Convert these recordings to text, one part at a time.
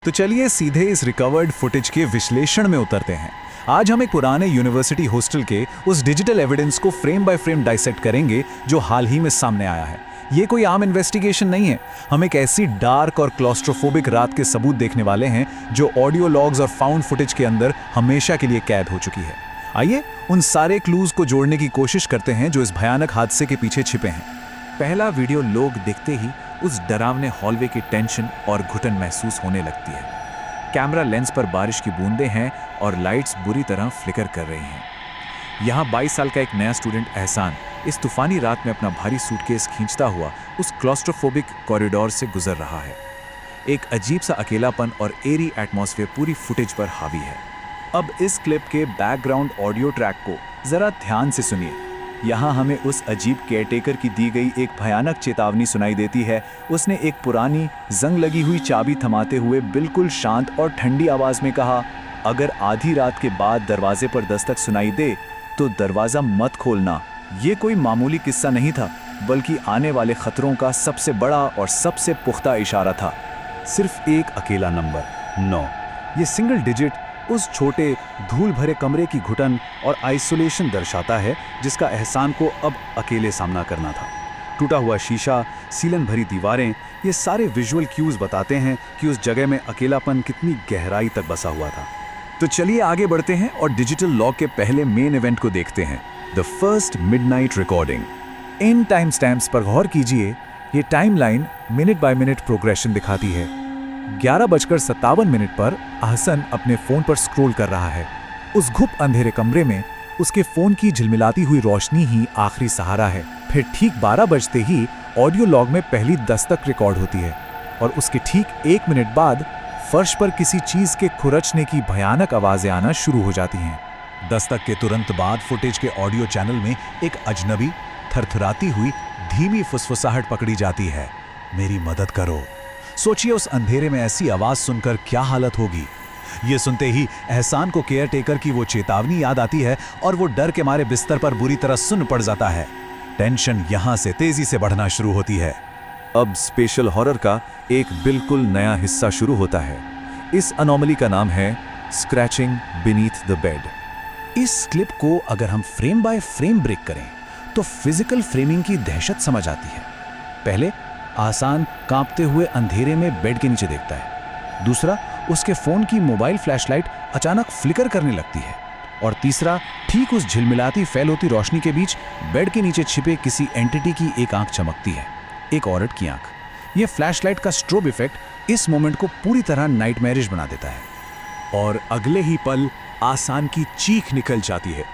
तो चलिए सीधे इस रिकवर्ड फुटेज के विश्लेषण में उतरते हैं। आज हम एक पुराने यूनिवर्सिटी हॉस्टल के उस डिजिटल एविडेंस को फ्रेम बाय फ्रेम डाइसेक्ट करेंगे जो हाल ही में सामने आया है। ये कोई आम इन्वेस्टिगेशन नहीं है, हम एक ऐसी डार्क और क्लॉस्ट्रोफोबिक रात के सबूत देखने वाले हैं जो ऑडियो लॉग्स और फाउंड फुटेज के अंदर हमेशा के लिए कैद हो चुकी है। आइए उन सारे क्लूज को जोड़ने की कोशिश करते हैं जो इस भयानक हादसे के पीछे छिपे हैं। पहला वीडियो लोग देखते ही उस डरावने हॉलवे की टेंशन और घुटन महसूस होने लगती है। कैमरा लेंस पर बारिश की बूंदें हैं और लाइट्स बुरी तरह फ्लिकर कर रही हैं। यहाँ 22 साल का एक नया स्टूडेंट एहसान इस तूफानी रात में अपना भारी सूटकेस खींचता हुआ उस क्लॉस्ट्रोफोबिक कॉरिडोर से गुजर रहा है। एक अजीब सा अकेलापन और एरी एटमॉस्फेयर पूरी फुटेज पर हावी है। अब इस क्लिप के बैकग्राउंड ऑडियो ट्रैक को जरा ध्यान से सुनिए। यहाँ हमें उस अजीब केयरटेकर की दी गई एक भयानक चेतावनी सुनाई देती है। उसने एक पुरानी जंग लगी हुई चाबी थमाते हुए बिल्कुल शांत और ठंडी आवाज में कहा, अगर आधी रात के बाद दरवाजे पर दस्तक सुनाई दे तो दरवाजा मत खोलना। ये कोई मामूली किस्सा नहीं था, बल्कि आने वाले खतरों का सबसे बड़ा और सबसे पुख्ता इशारा था। सिर्फ एक अकेला नंबर 9। ये सिंगल डिजिट उस छोटे धूल भरे कमरे की घुटन और आइसोलेशन दर्शाता है जिसका एहसान को अब अकेले सामना करना था। टूटा हुआ शीशा, सीलन भरी दीवारें, ये सारे विजुअल क्यूज बताते हैं कि उस जगह में अकेलापन कितनी गहराई तक बसा हुआ था। तो चलिए आगे बढ़ते हैं और डिजिटल लॉग के पहले मेन इवेंट को देखते हैं, the first midnight recording. In time stamps पर गौर कीजिए। ये timeline minute by minute progression दिखाती है। 11:57 पर अहसन अपने फोन पर स्क्रॉल कर रहा है। उस घुप अंधेरे कमरे में उसके फोन की झिलमिलाती हुई रोशनी ही आखिरी सहारा है। फिर ठीक 12 बजते ही ऑडियो लॉग में पहली दस्तक रिकॉर्ड होती है और उसके ठीक 1 मिनट बाद फर्श पर किसी चीज के खुरचने की भयानक आवाजें आना शुरू हो जाती हैं। दस्तक के तुरंत बाद फुटेज के ऑडियो चैनल में एक अजनबी थरथराती हुई धीमी फुसफुसाहट पकड़ी जाती है, मेरी मदद करो। सोचिए उस अंधेरे में ऐसी आवाज सुनकर क्या हालत होगी। ये सुनते ही एहसान को केयरटेकर की वो चेतावनी याद आती है और वो डर के मारे बिस्तर पर बुरी तरह सुन्न पड़ जाता है। टेंशन यहां से तेजी से बढ़ना शुरू होती है। अब स्पेशल हॉरर का एक बिल्कुल नया हिस्सा शुरू होता है। इस अनोमली का नाम है स्क्रैचिंग बीनीथ द बेड। इस क्लिप को अगर हम फ्रेम बाय फ्रेम ब्रेक करें तो फिजिकल फ्रेमिंग की दहशत समझ आती है। पहले आसान कांपते हुए अंधेरे में बेड के नीचे देखता है। दूसरा, उसके फोन की मोबाइल फ्लैशलाइट अचानक फ्लिकर करने लगती है। और तीसरा, ठीक उस झिलमिलाती फैल होती रोशनी के बीच बेड के नीचे छिपे किसी एंटिटी की एक आंख चमकती है, एक औरत की आंख। यह फ्लैशलाइट का स्ट्रोब इफेक्ट इस मोमेंट को पूरी तरह नाइटमेरिश बना देता है। और अगले ही पल आसान की चीख निकल जाती है।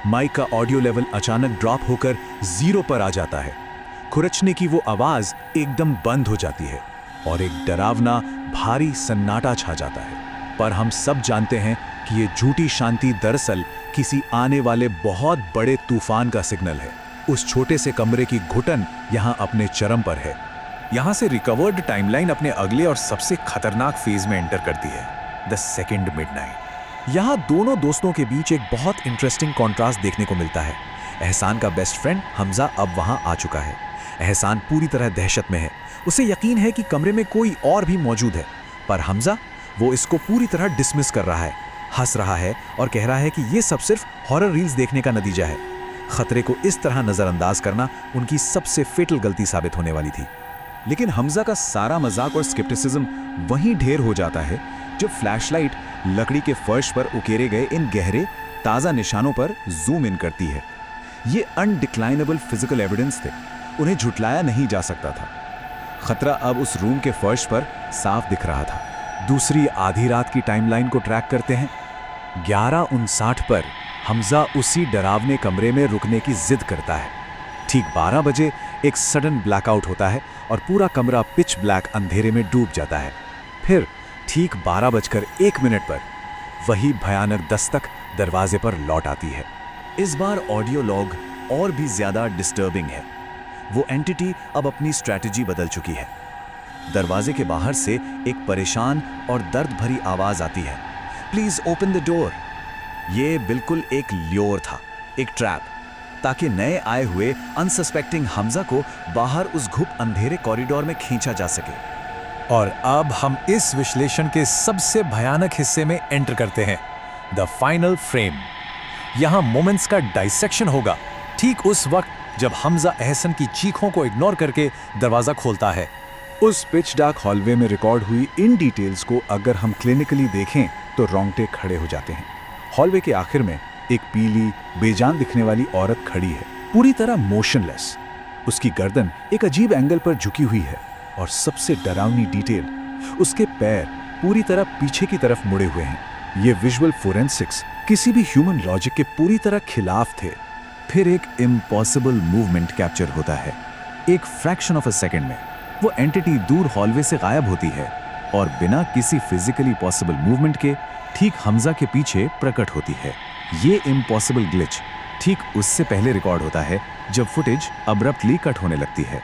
माइक का ऑडियो लेवल अचानक ड्रॉप होकर 0 पर आ जाता है। खुरचने की वो आवाज एकदम बंद हो जाती है और एक डरावना भारी सन्नाटा छा जाता है। पर हम सब जानते हैं कि ये झूठी शांति दरअसल किसी आने वाले बहुत बड़े तूफान का सिग्नल है। उस छोटे से कमरे की घुटन यहाँ अपने चरम पर है। यहाँ से रिकवर्ड टाइमलाइन अपने अगले और सबसे खतरनाक फेज में एंटर करती है, द सेकेंड मिडनाइट। यहाँ दोनों दोस्तों के बीच एक बहुत इंटरेस्टिंग कॉन्ट्रास्ट देखने को मिलता है। एहसान का बेस्ट फ्रेंड हमजा अब वहाँ आ चुका है। एहसान पूरी तरह दहशत में है। उसे यकीन है कि कमरे में कोई और भी मौजूद है, पर हमजा वो इसको पूरी तरह डिसमिस कर रहा है, हंस रहा है और कह रहा है कि ये सब सिर्फ हॉरर रील्स देखने का नतीजा है। खतरे को इस तरह नजरअंदाज करना उनकी सबसे फेटल गलती साबित होने वाली थी। लेकिन हमजा का सारा मजाक और स्केप्टिसिज्म वहीं ढेर हो जाता है जब फ्लैशलाइट लकड़ी के फर्श पर उकेरे गए इन गहरे ताज़ा निशानों पर जूम इन करती है। ये अनडिक्लाइनेबल फिजिकल एविडेंस थे, उन्हें झुटलाया नहीं जा सकता था। खतरा अब उस रूम के फर्श पर साफ दिख रहा था। दूसरी आधी रात की टाइमलाइन को ट्रैक करते हैं। 11:59 पर हमजा उसी डरावने कमरे में रुकने की जिद करता है। ठीक 12 बजे एक सडन ब्लैकआउट होता है और पूरा कमरा पिच ब्लैक अंधेरे में डूब जाता है। फिर ठीक 12:01 पर वही भयानक दस्तक दरवाजे पर लौट आती है। इस बार ऑडियो लॉग और भी ज्यादा डिस्टर्बिंग है। वो एंटिटी अब अपनी स्ट्रैटेजी बदल चुकी है। दरवाजे के बाहर से एक परेशान और दर्द भरी आवाज आती है, प्लीज ओपन द डोर। ये बिल्कुल एक ल्योर था, एक ट्रैप, ताकि नए आए हुए अनसस्पेक्टिंग हमजा को बाहर उस घुप अंधेरे कॉरिडोर में खींचा जा सके। और अब हम इस विश्लेषण के सबसे भयानक हिस्से में एंटर करते हैं, द फाइनल फ्रेम। यहां मोमेंट्स का डाइसेक्शन होगा, ठीक उस वक्त जब हमजा एहसन की चीखों को इग्नोर करके दरवाजा खोलता है। उस पिच डार्क हॉलवे में रिकॉर्ड हुई इन डिटेल्स को अगर हम क्लिनिकली देखें तो रोंगटे खड़े हो जाते हैं। हॉलवे के आखिर में एक पीली बेजान दिखने वाली औरत खड़ी है, पूरी तरह मोशनलेस। उसकी गर्दन एक अजीब एंगल पर झुकी हुई है और सबसे डरावनी डिटेल, उसके पैर पूरी तरह पीछे की तरफ मुड़े हुए हैं। ये विजुअल फोरेंसिक्स किसी भी ह्यूमन लॉजिक के पूरी तरह खिलाफ थे। फिर एक इम्पॉसिबल मूवमेंट कैप्चर होता है। एक फ्रैक्शन ऑफ अ सेकेंड में वो एंटिटी दूर हॉलवे से गायब होती है और बिना किसी फिजिकली पॉसिबल मूवमेंट के ठीक हमजा के पीछे प्रकट होती है। ये इम्पॉसिबल ग्लिच ठीक उससे पहले रिकॉर्ड होता है जब फुटेज अब्रप्टली कट होने लगती है।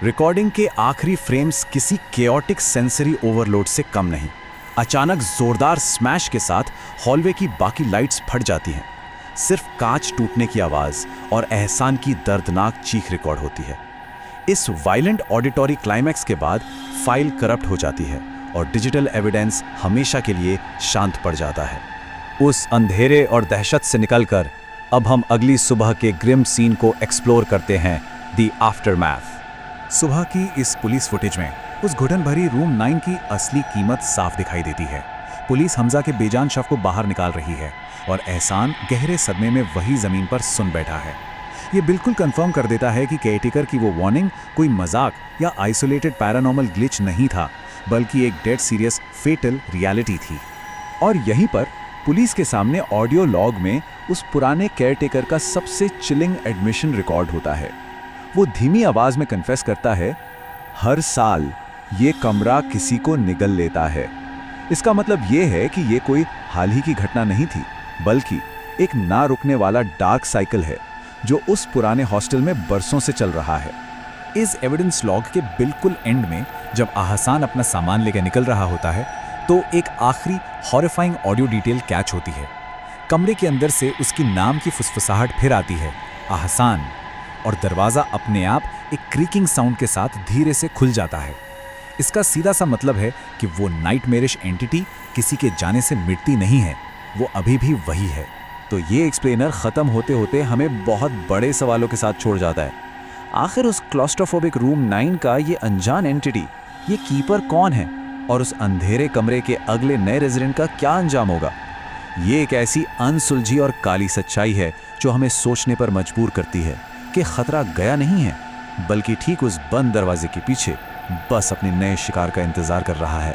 रिकॉर्डिंग के आखिरी फ्रेम्स किसी केओटिक सेंसरी ओवरलोड से कम नहीं। अचानक जोरदार स्मैश के साथ हॉलवे की बाकी लाइट्स फट जाती हैं। सिर्फ कांच टूटने की आवाज और एहसान की दर्दनाक चीख रिकॉर्ड होती है। इस वायलेंट ऑडिटरी क्लाइमैक्स के बाद फाइल करप्ट हो जाती है और डिजिटल एविडेंस हमेशा के लिए शांत पड़ जाता है। उस अंधेरे और दहशत से निकलकर अब हम अगली सुबह के ग्रिम सीन को एक्सप्लोर करते हैं, द आफ्टरमैथ। सुबह की इस पुलिस फुटेज में उस घुटन भरी रूम 9 की असली कीमत साफ दिखाई देती है। पुलिस हमजा के बेजान शव को बाहर निकाल रही है और एहसान गहरे सदमे में वही जमीन पर सुन बैठा है। ये बिल्कुल कंफर्म कर देता है कि केयरटेकर की वो वार्निंग कोई मजाक या आइसोलेटेड पैरानॉर्मल ग्लिच नहीं था, बल्कि एक डेड सीरियस फेटल रियलिटी थी। और यहीं पर पुलिस के सामने ऑडियो लॉग में उस पुराने केयरटेकर का सबसे चिलिंग एडमिशन रिकॉर्ड होता है। वो धीमी आवाज में कन्फेस करता है, हर साल ये कमरा किसी को निगल लेता है। इसका मतलब ये है कि ये कोई हाल ही की घटना नहीं थी, बल्कि एक ना रुकने वाला डार्क साइकिल है जो उस पुराने हॉस्टल में बरसों से चल रहा है। इस एविडेंस लॉग के बिल्कुल एंड में जब आहसान अपना सामान लेकर निकल रहा होता है तो एक आखिरी हॉरिफाइंग ऑडियो डिटेल कैच होती है। कमरे के अंदर से उसकी नाम की फुसफुसाहट फिर आती है, आहसान, और दरवाज़ा अपने आप एक क्रीकिंग साउंड के साथ धीरे से खुल जाता है। इसका सीधा सा मतलब है कि वो नाइटमेरिश एंटिटी किसी के जाने से मिटती नहीं है, वो अभी भी वही है। तो ये एक्सप्लेनर ख़त्म होते होते हमें बहुत बड़े सवालों के साथ छोड़ जाता है। आखिर उस क्लॉस्ट्रोफोबिक रूम 9 का ये अनजान एंटिटी, ये कीपर कौन है और उस अंधेरे कमरे के अगले नए रेजिडेंट का क्या अंजाम होगा? ये एक ऐसी अनसुलझी और काली सच्चाई है जो हमें सोचने पर मजबूर करती है कि खतरा गया नहीं है, बल्कि ठीक उस बंद दरवाजे के पीछे बस अपने नए शिकार का इंतजार कर रहा है।